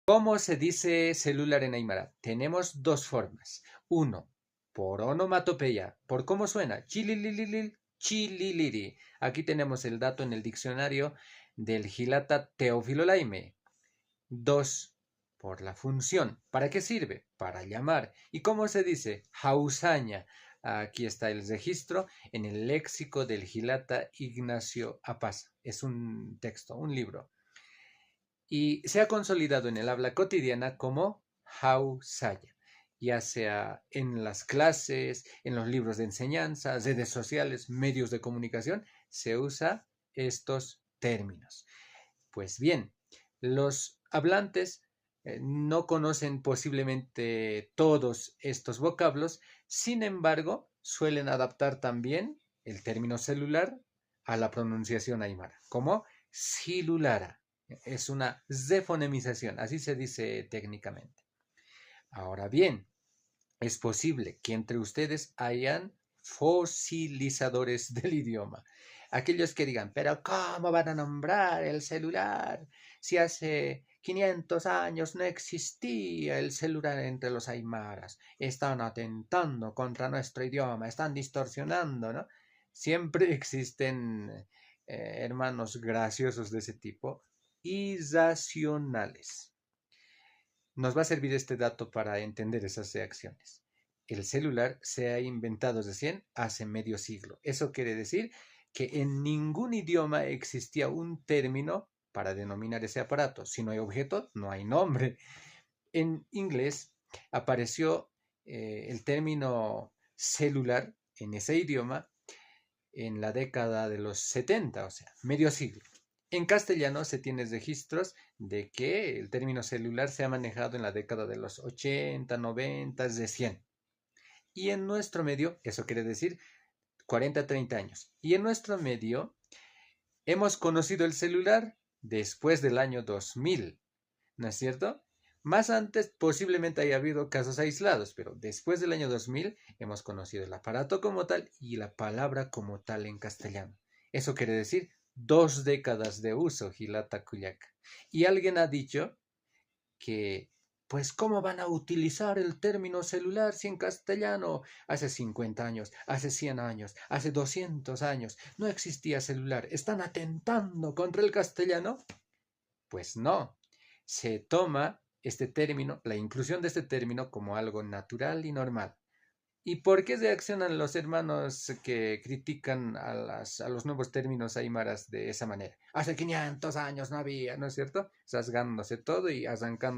¿Cómo se dice celular en aymara? Tenemos dos formas. Uno, por onomatopeya, por cómo suena, chilililil, chililiri. Aquí tenemos el dato en el diccionario del Gilata Teófilo Laime. Dos, por la función. ¿Para qué sirve? Para llamar. ¿Y cómo se dice? Jausaña. Aquí está el registro en el léxico del Gilata Ignacio Apaza. Es un texto, un libro. Y se ha consolidado en el habla cotidiana como Hausaya, ya sea en las clases, en los libros de enseñanza, redes sociales, medios de comunicación, se usa estos términos. Pues bien, los hablantes no conocen posiblemente todos estos vocablos, sin embargo, suelen adaptar también el término celular a la pronunciación aymara, como cilulara. Es una zefonemización, así se dice técnicamente. Ahora bien, es posible que entre ustedes hayan fosilizadores del idioma. Aquellos que digan, pero ¿cómo van a nombrar el celular si hace 500 años no existía el celular entre los aymaras? Están atentando contra nuestro idioma, están distorsionando, ¿no? Siempre existen hermanos graciosos de ese tipo, irracionales. Nos va a servir este dato para entender esas reacciones. El celular se ha inventado recién hace medio siglo. Eso quiere decir que en ningún idioma existía un término para denominar ese aparato. Si no hay objeto, no hay nombre. En inglés apareció el término celular en ese idioma en la década de los 70, o sea, medio siglo. En castellano se tienen registros de que el término celular se ha manejado en la década de los 80, 90, de 100. Y en nuestro medio, eso quiere decir 40, 30 años. Y en nuestro medio hemos conocido el celular después del año 2000, ¿no es cierto? Más antes posiblemente haya habido casos aislados, pero después del año 2000 hemos conocido el aparato como tal y la palabra como tal en castellano. Eso quiere decir 2 décadas de uso, Gilata Cuyac. Y alguien ha dicho que, pues, ¿cómo van a utilizar el término celular si en castellano hace 50 años, hace 100 años, hace 200 años no existía celular? ¿Están atentando contra el castellano? Pues no, se toma este término, la inclusión de este término como algo natural y normal. ¿Y por qué reaccionan los hermanos que critican a los nuevos términos aymaras de esa manera? Hace 500 años no había, ¿no es cierto? Rasgándose todo y arrancando